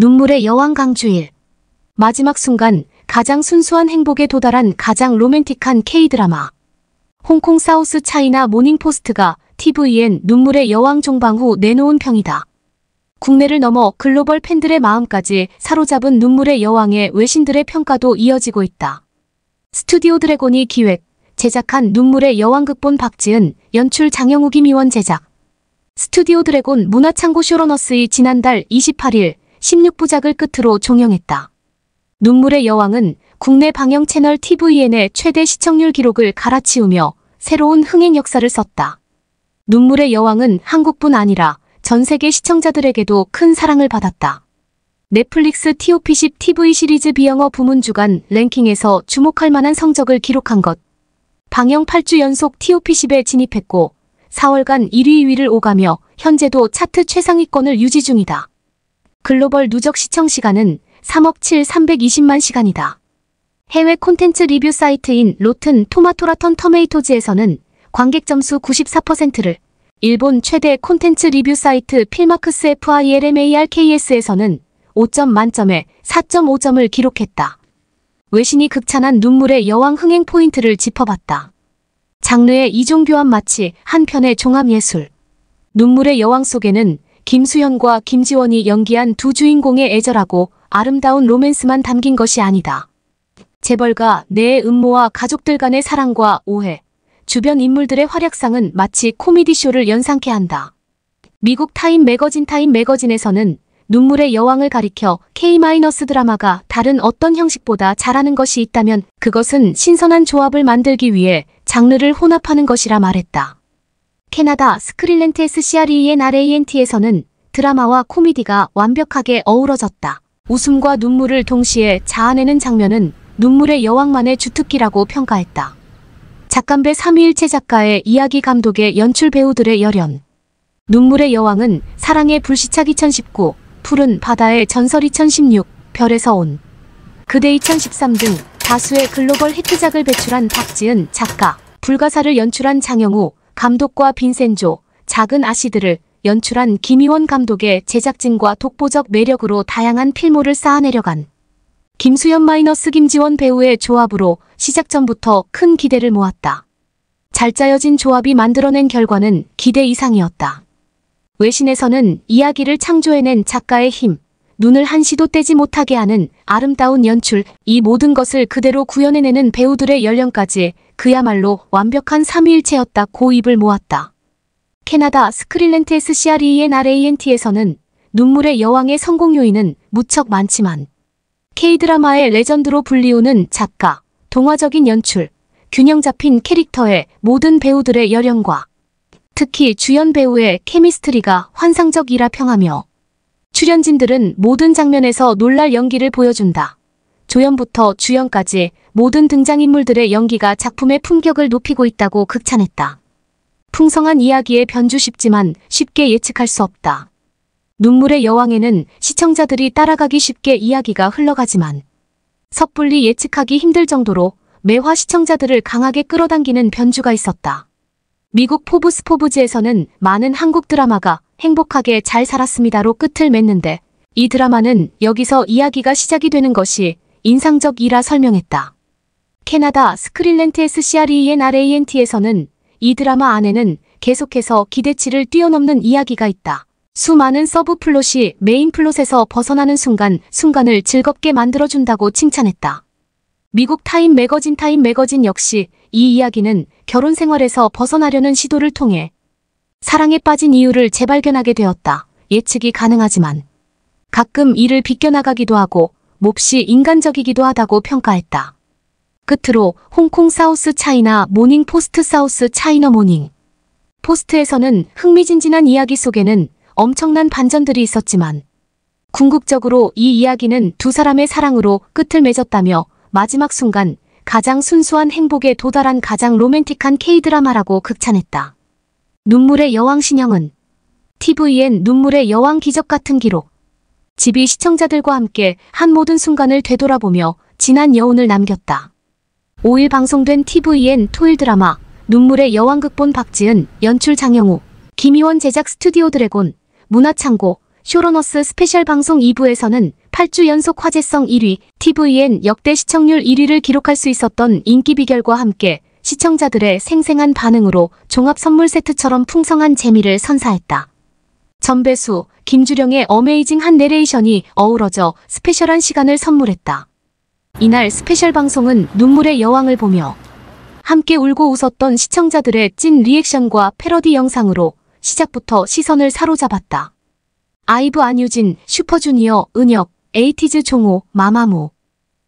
눈물의 여왕 강주일. 마지막 순간 가장 순수한 행복에 도달한 가장 로맨틱한 K-드라마. 홍콩 사우스 차이나 모닝포스트가 TVN 눈물의 여왕 종방 후 내놓은 평이다. 국내를 넘어 글로벌 팬들의 마음까지 사로잡은 눈물의 여왕의 외신들의 평가도 이어지고 있다. 스튜디오 드래곤이 기획, 제작한 눈물의 여왕 극본 박지은, 연출 장영욱 김희원 제작. 스튜디오 드래곤 문화창고 쇼러너스의 지난달 28일 16부작을 끝으로 종영했다. 눈물의 여왕은 국내 방영 채널 TVN의 최대 시청률 기록을 갈아치우며 새로운 흥행 역사를 썼다. 눈물의 여왕은 한국뿐 아니라 전 세계 시청자들에게도 큰 사랑을 받았다. 넷플릭스 TOP10 TV 시리즈 비영어 부문 주간 랭킹에서 주목할 만한 성적을 기록한 것. 방영 8주 연속 TOP10에 진입했고 4월간 1위 2위를 오가며 현재도 차트 최상위권을 유지 중이다. 글로벌 누적 시청 시간은 3억 7,320만 시간이다. 해외 콘텐츠 리뷰 사이트인 로튼 토마토라턴 터메이토즈에서는 관객 점수 94%를, 일본 최대 콘텐츠 리뷰 사이트 필마크스 FILMARKS에서는 5점 만점에 4.5점을 기록했다. 외신이 극찬한 눈물의 여왕 흥행 포인트를 짚어봤다. 장르의 이종교환 마치 한편의 종합예술. 눈물의 여왕 속에는 김수현과 김지원이 연기한 두 주인공의 애절하고 아름다운 로맨스만 담긴 것이 아니다. 재벌가 내의 음모와 가족들 간의 사랑과 오해, 주변 인물들의 활약상은 마치 코미디쇼를 연상케 한다. 미국 타임 매거진에서는 눈물의 여왕을 가리켜 K- 드라마가 다른 어떤 형식보다 잘하는 것이 있다면 그것은 신선한 조합을 만들기 위해 장르를 혼합하는 것이라 말했다. 캐나다 스크린랜트 SCRENRANT에서는 드라마와 코미디가 완벽하게 어우러졌다. 웃음과 눈물을 동시에 자아내는 장면은 눈물의 여왕만의 주특기라고 평가했다. 작감배 3위일체 작가의 이야기 감독의 연출 배우들의 열연. 눈물의 여왕은 사랑의 불시착 2019, 푸른 바다의 전설 2016, 별에서 온 그대 2013 등 다수의 글로벌 히트작을 배출한 박지은 작가, 불가사를 연출한 장영우, 감독과 빈센조, 작은 아시드를 연출한 김희원 감독의 제작진과 독보적 매력으로 다양한 필모를 쌓아내려간 김수현 - 김지원 배우의 조합으로 시작 전부터 큰 기대를 모았다. 잘 짜여진 조합이 만들어낸 결과는 기대 이상이었다. 외신에서는 이야기를 창조해낸 작가의 힘, 눈을 한시도 떼지 못하게 하는 아름다운 연출, 이 모든 것을 그대로 구현해내는 배우들의 연령까지 그야말로 완벽한 삼위일체였다고 입을 모았다. 캐나다 스크린랜트 SCRENRANT에서는 눈물의 여왕의 성공 요인은 무척 많지만 K-드라마의 레전드로 불리우는 작가, 동화적인 연출, 균형 잡힌 캐릭터의 모든 배우들의 열연과 특히 주연 배우의 케미스트리가 환상적이라 평하며 출연진들은 모든 장면에서 놀랄 연기를 보여준다. 조연부터 주연까지 모든 등장인물들의 연기가 작품의 품격을 높이고 있다고 극찬했다. 풍성한 이야기의 변주 쉽지만 쉽게 예측할 수 없다. 눈물의 여왕에는 시청자들이 따라가기 쉽게 이야기가 흘러가지만 섣불리 예측하기 힘들 정도로 매화 시청자들을 강하게 끌어당기는 변주가 있었다. 미국 포브스에서는 많은 한국 드라마가 행복하게 잘 살았습니다로 끝을 맺는데 이 드라마는 여기서 이야기가 시작이 되는 것이 인상적이라 설명했다. 캐나다 스크린랜트 SCRENRANT에서는 이 드라마 안에는 계속해서 기대치를 뛰어넘는 이야기가 있다. 수많은 서브 플롯이 메인 플롯에서 벗어나는 순간을 즐겁게 만들어준다고 칭찬했다. 미국 타임 매거진 역시 이 이야기는 결혼 생활에서 벗어나려는 시도를 통해 사랑에 빠진 이유를 재발견하게 되었다. 예측이 가능하지만 가끔 이를 비껴나가기도 하고 몹시 인간적이기도 하다고 평가했다. 끝으로 홍콩 사우스 차이나 모닝 포스트 사우스 차이나 모닝 포스트에서는 흥미진진한 이야기 속에는 엄청난 반전들이 있었지만 궁극적으로 이 이야기는 두 사람의 사랑으로 끝을 맺었다며 마지막 순간 가장 순수한 행복에 도달한 가장 로맨틱한 K-드라마라고 극찬했다. 눈물의 여왕 신영은 TVN 눈물의 여왕 기적 같은 기록. 집이 시청자들과 함께 한 모든 순간을 되돌아보며 진한 여운을 남겼다. 5일 방송된 TVN 토일 드라마 눈물의 여왕 극본 박지은, 연출 장영우, 김희원 제작 스튜디오 드래곤, 문화창고, 쇼러너스 스페셜 방송 2부에서는 8주 연속 화제성 1위, TVN 역대 시청률 1위를 기록할 수 있었던 인기 비결과 함께 시청자들의 생생한 반응으로 종합 선물 세트처럼 풍성한 재미를 선사했다. 전배수, 김주령의 어메이징한 내레이션이 어우러져 스페셜한 시간을 선물했다. 이날 스페셜 방송은 눈물의 여왕을 보며 함께 울고 웃었던 시청자들의 찐 리액션과 패러디 영상으로 시작부터 시선을 사로잡았다. 아이브 안유진, 슈퍼주니어, 은혁, 에이티즈 종호, 마마무,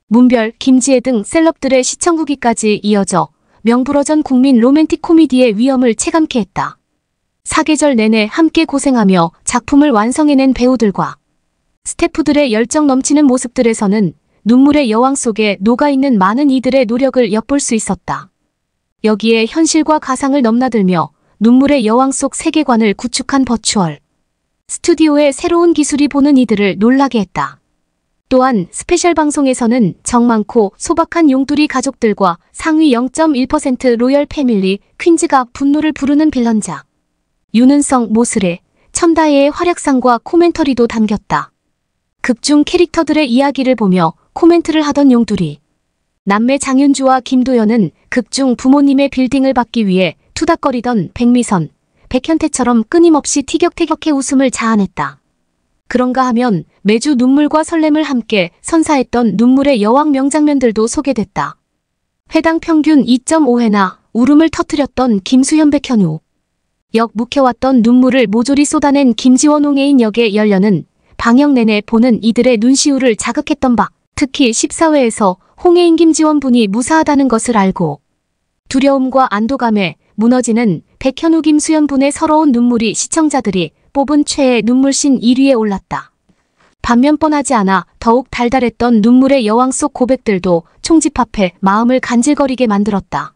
문별, 김지혜 등 셀럽들의 시청 후기까지 이어져 명불허전 국민 로맨틱 코미디의 위엄을 체감케 했다. 사계절 내내 함께 고생하며 작품을 완성해낸 배우들과 스태프들의 열정 넘치는 모습들에서는 눈물의 여왕 속에 녹아있는 많은 이들의 노력을 엿볼 수 있었다. 여기에 현실과 가상을 넘나들며 눈물의 여왕 속 세계관을 구축한 버추얼 스튜디오의 새로운 기술이 보는 이들을 놀라게 했다. 또한 스페셜 방송에서는 정 많고 소박한 용두리 가족들과 상위 0.1% 로열 패밀리 퀸즈가 분노를 부르는 빌런작 윤은성, 모스레, 천다혜의 활약상과 코멘터리도 담겼다. 극중 캐릭터들의 이야기를 보며 코멘트를 하던 용두리 남매 장윤주와 김도연은 극중 부모님의 빌딩을 받기 위해 투닥거리던 백미선, 백현태처럼 끊임없이 티격태격해 웃음을 자아냈다. 그런가 하면 매주 눈물과 설렘을 함께 선사했던 눈물의 여왕 명장면들도 소개됐다. 회당 평균 2.5회나 울음을 터뜨렸던 김수현 백현우, 역 묵혀왔던 눈물을 모조리 쏟아낸 김지원 홍혜인 역의 열연은 방영 내내 보는 이들의 눈시울을 자극했던 바, 특히 14회에서 홍혜인 김지원 분이 무사하다는 것을 알고 두려움과 안도감에 무너지는 백현우 김수현 분의 서러운 눈물이 시청자들이 뽑은 최애 눈물씬 1위에 올랐다. 반면 뻔하지 않아 더욱 달달했던 눈물의 여왕 속 고백들도 총집합해 마음을 간질거리게 만들었다.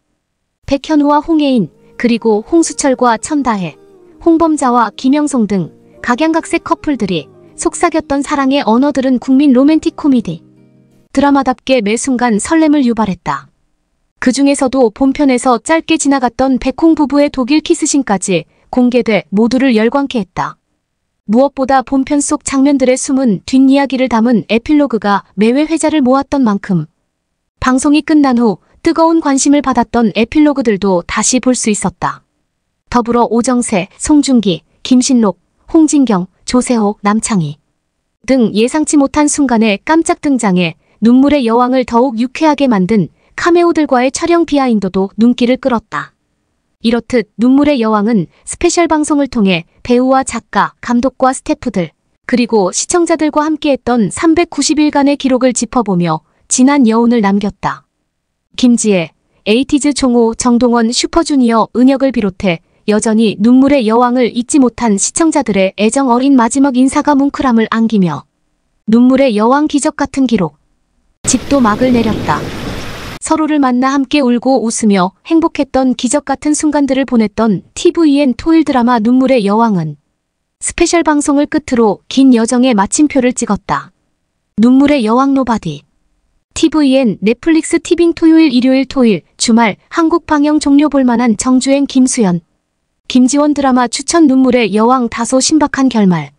백현우와 홍혜인, 그리고 홍수철과 천다혜, 홍범자와 김영송 등 각양각색 커플들이 속삭였던 사랑의 언어들은 국민 로맨틱 코미디 드라마답게 매 순간 설렘을 유발했다. 그 중에서도 본편에서 짧게 지나갔던 백홍 부부의 독일 키스신까지 공개돼 모두를 열광케 했다. 무엇보다 본편 속 장면들의 숨은 뒷이야기를 담은 에필로그가 매회 회자를 모았던 만큼 방송이 끝난 후 뜨거운 관심을 받았던 에필로그들도 다시 볼 수 있었다. 더불어 오정세, 송중기, 김신록, 홍진경, 조세호, 남창희 등 예상치 못한 순간에 깜짝 등장해 눈물의 여왕을 더욱 유쾌하게 만든 카메오들과의 촬영 비하인드도 눈길을 끌었다. 이렇듯 눈물의 여왕은 스페셜 방송을 통해 배우와 작가, 감독과 스태프들, 그리고 시청자들과 함께했던 390일간의 기록을 짚어보며 진한 여운을 남겼다. 김지혜, 에이티즈 종호, 정동원, 슈퍼주니어, 은혁을 비롯해 여전히 눈물의 여왕을 잊지 못한 시청자들의 애정 어린 마지막 인사가 뭉클함을 안기며 눈물의 여왕 기적 같은 기록, 집도 막을 내렸다. 서로를 만나 함께 울고 웃으며 행복했던 기적 같은 순간들을 보냈던 TVN 토일 드라마 눈물의 여왕은 스페셜 방송을 끝으로 긴 여정의 마침표를 찍었다. 눈물의 여왕 노바디. TVN 넷플릭스 티빙 토요일 일요일 토일 주말 한국 방영 종료 볼만한 정주행 김수현 김지원 드라마 추천 눈물의 여왕 다소 신박한 결말.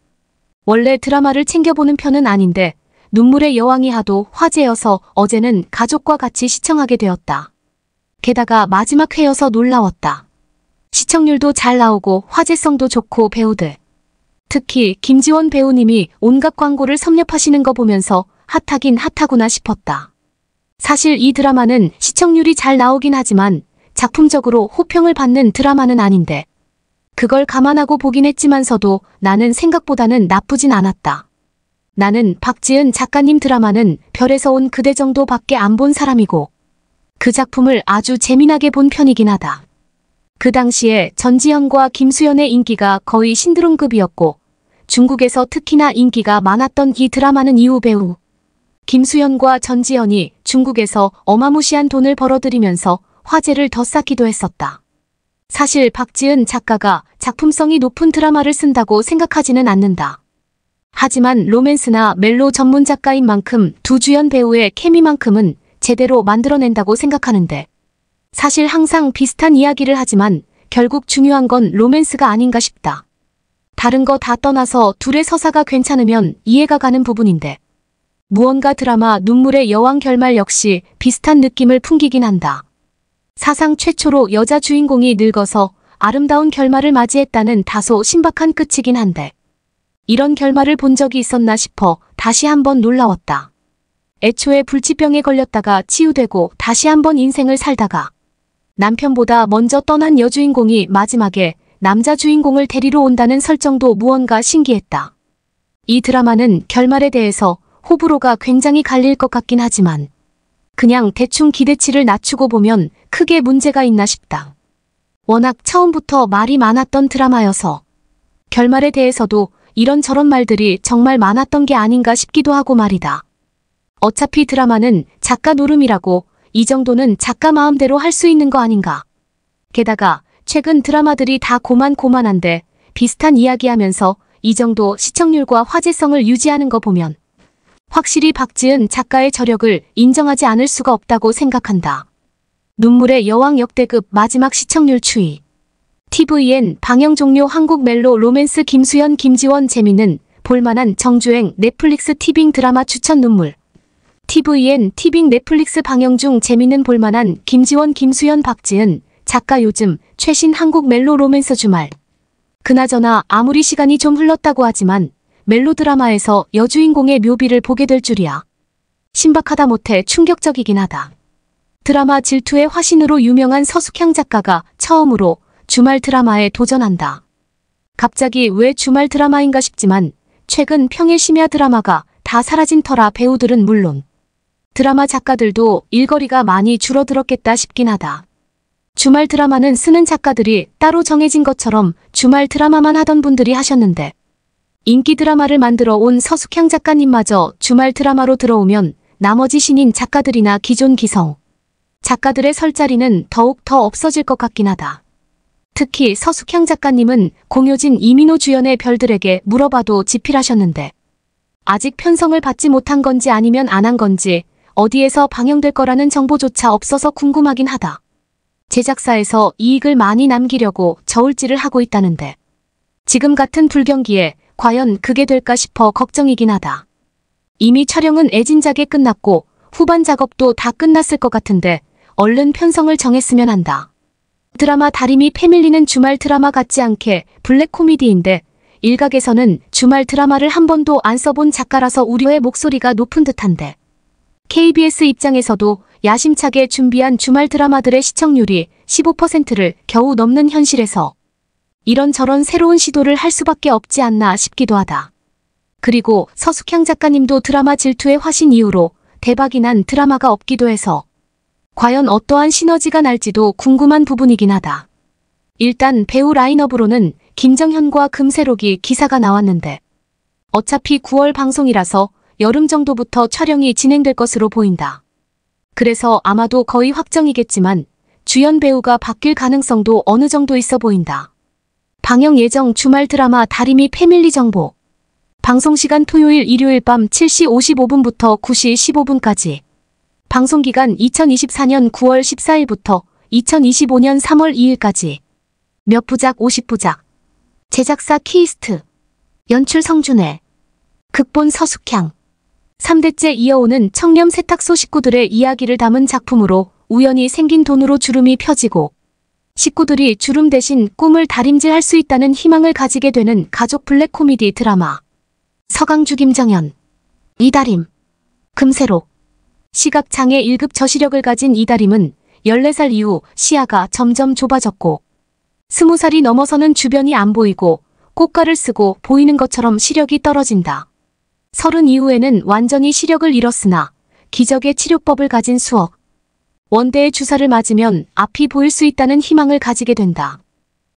원래 드라마를 챙겨보는 편은 아닌데 눈물의 여왕이 하도 화제여서 어제는 가족과 같이 시청하게 되었다. 게다가 마지막 회여서 놀라웠다. 시청률도 잘 나오고 화제성도 좋고 배우들. 특히 김지원 배우님이 온갖 광고를 섭렵하시는 거 보면서 핫하긴 핫하구나 싶었다. 사실 이 드라마는 시청률이 잘 나오긴 하지만 작품적으로 호평을 받는 드라마는 아닌데 그걸 감안하고 보긴 했지만서도 나는 생각보다는 나쁘진 않았다. 나는 박지은 작가님 드라마는 별에서 온 그대 정도밖에 안 본 사람이고 그 작품을 아주 재미나게 본 편이긴 하다. 그 당시에 전지현과 김수현의 인기가 거의 신드롬급이었고 중국에서 특히나 인기가 많았던 이 드라마는 이후 배우 김수현과 전지현이 중국에서 어마무시한 돈을 벌어들이면서 화제를 더 쌓기도 했었다. 사실 박지은 작가가 작품성이 높은 드라마를 쓴다고 생각하지는 않는다. 하지만 로맨스나 멜로 전문 작가인 만큼 두 주연 배우의 케미만큼은 제대로 만들어낸다고 생각하는데 사실 항상 비슷한 이야기를 하지만 결국 중요한 건 로맨스가 아닌가 싶다. 다른 거 다 떠나서 둘의 서사가 괜찮으면 이해가 가는 부분인데 무언가 드라마 눈물의 여왕 결말 역시 비슷한 느낌을 풍기긴 한다. 사상 최초로 여자 주인공이 늙어서 아름다운 결말을 맞이했다는 다소 신박한 끝이긴 한데 이런 결말을 본 적이 있었나 싶어 다시 한번 놀라웠다. 애초에 불치병에 걸렸다가 치유되고 다시 한번 인생을 살다가 남편보다 먼저 떠난 여주인공이 마지막에 남자 주인공을 데리러 온다는 설정도 무언가 신기했다. 이 드라마는 결말에 대해서 호불호가 굉장히 갈릴 것 같긴 하지만 그냥 대충 기대치를 낮추고 보면 크게 문제가 있나 싶다. 워낙 처음부터 말이 많았던 드라마여서 결말에 대해서도 이런저런 말들이 정말 많았던 게 아닌가 싶기도 하고 말이다. 어차피 드라마는 작가 노름이라고 이 정도는 작가 마음대로 할 수 있는 거 아닌가. 게다가 최근 드라마들이 다 고만고만한데 비슷한 이야기하면서 이 정도 시청률과 화제성을 유지하는 거 보면 확실히 박지은 작가의 저력을 인정하지 않을 수가 없다고 생각한다. 눈물의 여왕 역대급 마지막 시청률 추이. TVN 방영 종료 한국 멜로 로맨스 김수현 김지원 재미는 볼만한 정주행 넷플릭스 티빙 드라마 추천 눈물. TVN 티빙 넷플릭스 방영 중 재미는 볼만한 김지원 김수현 박지은 작가 요즘 최신 한국 멜로 로맨스 주말. 그나저나 아무리 시간이 좀 흘렀다고 하지만 멜로 드라마에서 여주인공의 묘비를 보게 될 줄이야. 신박하다 못해 충격적이긴 하다. 드라마 질투의 화신으로 유명한 서숙향 작가가 처음으로 주말 드라마에 도전한다. 갑자기 왜 주말 드라마인가 싶지만 최근 평일 심야 드라마가 다 사라진 터라 배우들은 물론 드라마 작가들도 일거리가 많이 줄어들었겠다 싶긴 하다. 주말 드라마는 쓰는 작가들이 따로 정해진 것처럼 주말 드라마만 하던 분들이 하셨는데 인기 드라마를 만들어 온 서숙향 작가님마저 주말 드라마로 들어오면 나머지 신인 작가들이나 기존 기성 작가들의 설 자리는 더욱 더 없어질 것 같긴 하다. 특히 서숙향 작가님은 공효진 이민호 주연의 별들에게 물어봐도 지필하셨는데 아직 편성을 받지 못한 건지 아니면 안 한 건지 어디에서 방영될 거라는 정보조차 없어서 궁금하긴 하다. 제작사에서 이익을 많이 남기려고 저울질을 하고 있다는데 지금 같은 불경기에 과연 그게 될까 싶어 걱정이긴 하다. 이미 촬영은 애진작에 끝났고 후반 작업도 다 끝났을 것 같은데 얼른 편성을 정했으면 한다. 드라마 다리미 패밀리는 주말 드라마 같지 않게 블랙 코미디인데 일각에서는 주말 드라마를 한 번도 안 써본 작가라서 우려의 목소리가 높은 듯한데 KBS 입장에서도 야심차게 준비한 주말 드라마들의 시청률이 15%를 겨우 넘는 현실에서 이런저런 새로운 시도를 할 수밖에 없지 않나 싶기도 하다. 그리고 서숙향 작가님도 드라마 질투의 화신 이후로 대박이 난 드라마가 없기도 해서 과연 어떠한 시너지가 날지도 궁금한 부분이긴 하다. 일단 배우 라인업으로는 김정현과 금세록이 기사가 나왔는데 어차피 9월 방송이라서 여름 정도부터 촬영이 진행될 것으로 보인다. 그래서 아마도 거의 확정이겠지만 주연 배우가 바뀔 가능성도 어느 정도 있어 보인다. 방영 예정 주말 드라마 다리미 패밀리 정보. 방송시간 토요일 일요일 밤 7시 55분부터 9시 15분까지. 방송기간 2024년 9월 14일부터 2025년 3월 2일까지. 몇 부작 50부작. 제작사 키이스트. 연출 성준혜. 극본 서숙향. 3대째 이어오는 청렴 세탁소 식구들의 이야기를 담은 작품으로 우연히 생긴 돈으로 주름이 펴지고 식구들이 주름 대신 꿈을 다림질할 수 있다는 희망을 가지게 되는 가족 블랙 코미디 드라마. 서강주 김정현. 이다림. 금세록. 시각장애 1급 저시력을 가진 이다림은 14살 이후 시야가 점점 좁아졌고 20살이 넘어서는 주변이 안 보이고 꽃가를 쓰고 보이는 것처럼 시력이 떨어진다. 30 이후에는 완전히 시력을 잃었으나 기적의 치료법을 가진 수억. 원대의 주사를 맞으면 앞이 보일 수 있다는 희망을 가지게 된다.